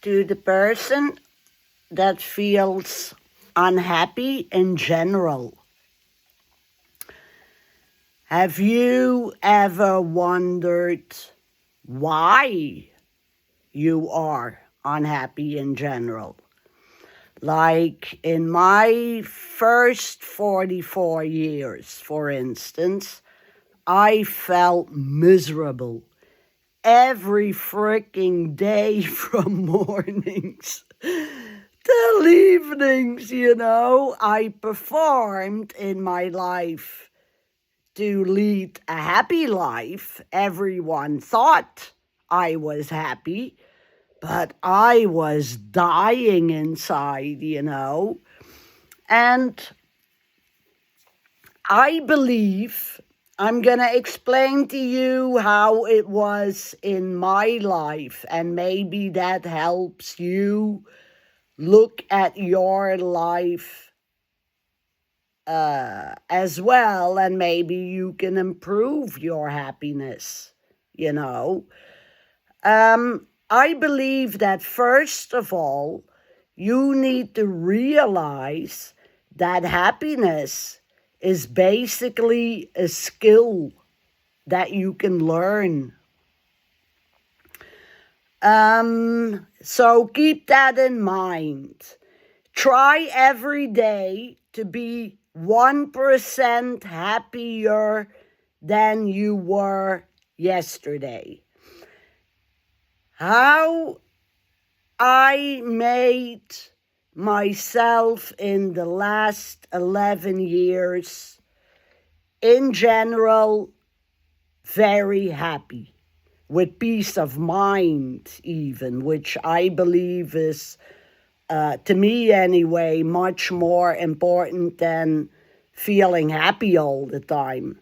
to the person that feels unhappy in general. Have you ever wondered why you are unhappy in general? Like in my first 44 years, for instance, I felt miserable every freaking day from mornings till evenings, I performed in my life to lead a happy life. Everyone thought I was happy, but I was dying inside, And I believe I'm going to explain to you how it was in my life, and maybe that helps you look at your life as well, and maybe you can improve your happiness, I believe that first of all, you need to realize that happiness is basically a skill that you can learn. So keep that in mind. Try every day to be 1% happier than you were yesterday. How I made myself in the last 11 years, in general, very happy, with peace of mind even, which I believe is, to me anyway, much more important than feeling happy all the time.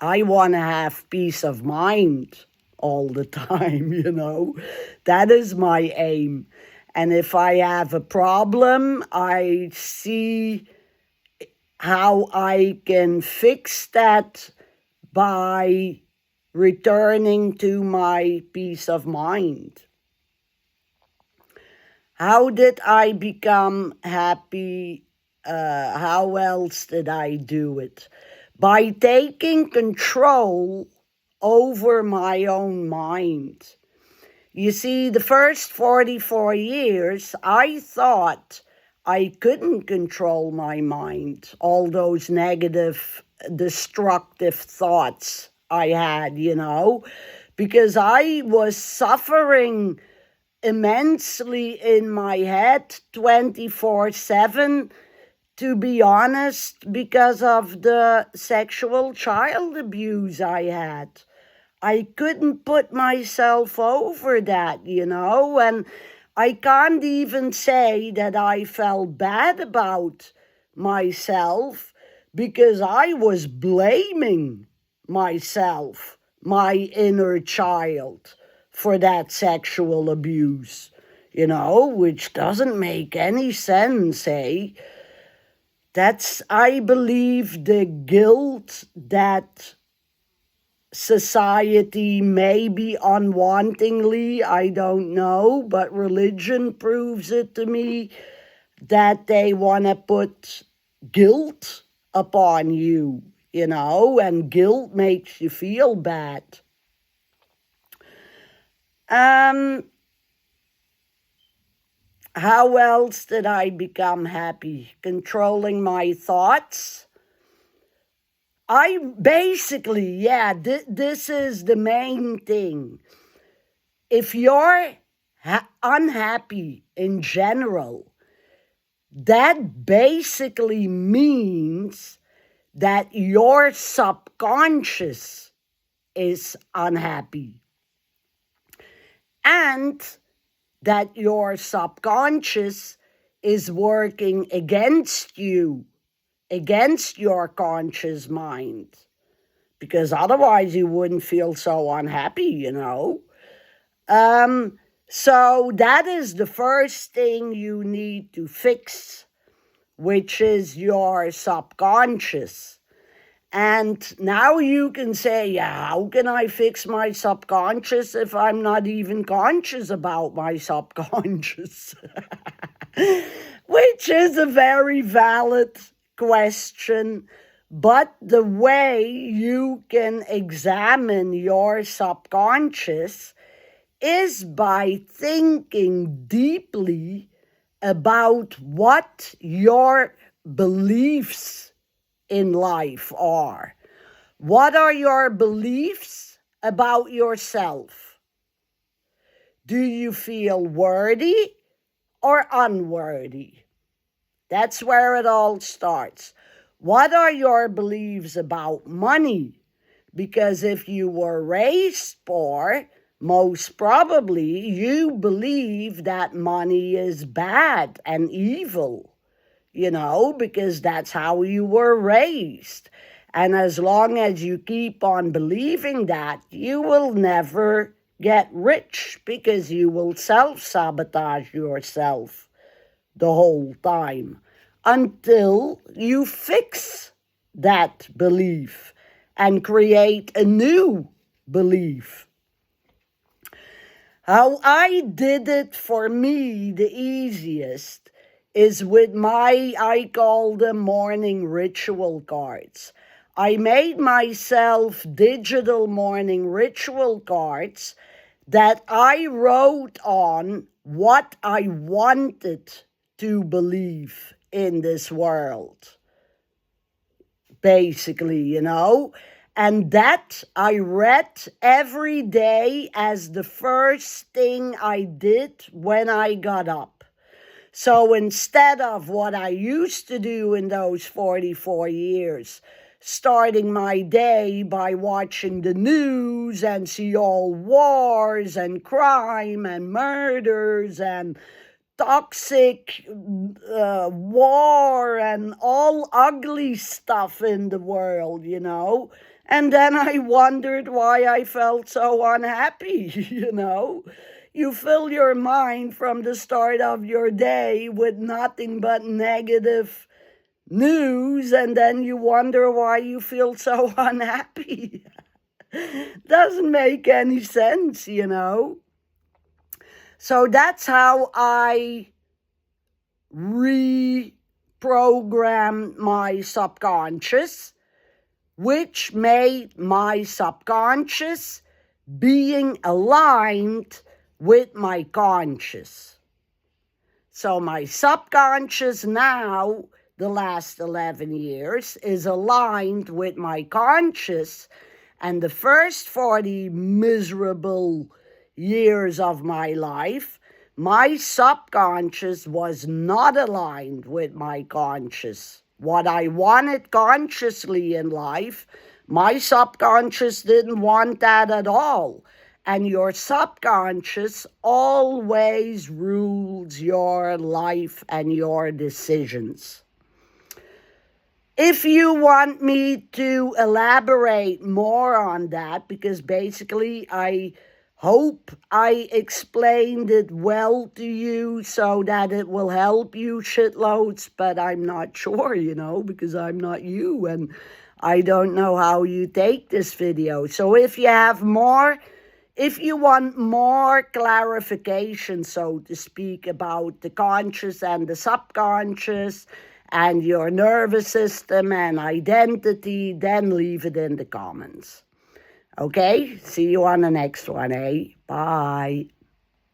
I want to have peace of mind all the time, That is my aim. And if I have a problem, I see how I can fix that by returning to my peace of mind. How did I become happy? How else did I do it? By taking control over my own mind. You see, the first 44 years, I thought I couldn't control my mind, all those negative, destructive thoughts I had, because I was suffering immensely in my head 24/7, to be honest, because of the sexual child abuse I had. I couldn't put myself over that, and I can't even say that I felt bad about myself, because I was blaming myself, my inner child, for that sexual abuse, which doesn't make any sense, eh? That's, I believe, the guilt that society, maybe unwantingly, I don't know, but religion proves it to me, that they want to put guilt upon you, and guilt makes you feel bad. How else did I become happy? Controlling my thoughts. I basically, this is the main thing. If you're unhappy in general, that basically means that your subconscious is unhappy. And that your subconscious is working against you, against your conscious mind, because otherwise you wouldn't feel so unhappy, So that is the first thing you need to fix, which is your subconscious. And now you can say, yeah, how can I fix my subconscious if I'm not even conscious about my subconscious? Which is a very valid question. But the way you can examine your subconscious is by thinking deeply about what your beliefs in life are. What are your beliefs about yourself? Do you feel worthy or unworthy? That's where it all starts. What are your beliefs about money? Because if you were raised poor, most probably you believe that money is bad and evil, because that's how you were raised. And as long as you keep on believing that, you will never get rich because you will self-sabotage yourself the whole time until you fix that belief and create a new belief. How I did it for me the easiest is with I call them morning ritual cards. I made myself digital morning ritual cards that I wrote on what I wanted to believe in this world, basically, And that I read every day as the first thing I did when I got up. So instead of what I used to do in those 44 years, starting my day by watching the news and see all wars and crime and murders and toxic war and all ugly stuff in the world, And then I wondered why I felt so unhappy, You fill your mind from the start of your day with nothing but negative news, and then you wonder why you feel so unhappy. Doesn't make any sense, So that's how I reprogrammed my subconscious, which made my subconscious being aligned with my conscious. So my subconscious now, the last 11 years, is aligned with my conscious, and the first 40 miserable years of my life, my subconscious was not aligned with my conscious. What I wanted consciously in life, my subconscious didn't want that at all. And your subconscious always rules your life and your decisions. If you want me to elaborate more on that, because basically I hope I explained it well to you so that it will help you shitloads, but I'm not sure, because I'm not you and I don't know how you take this video. So if you want more clarification, so to speak, about the conscious and the subconscious and your nervous system and identity, then leave it in the comments. Okay, see you on the next one, eh? Bye.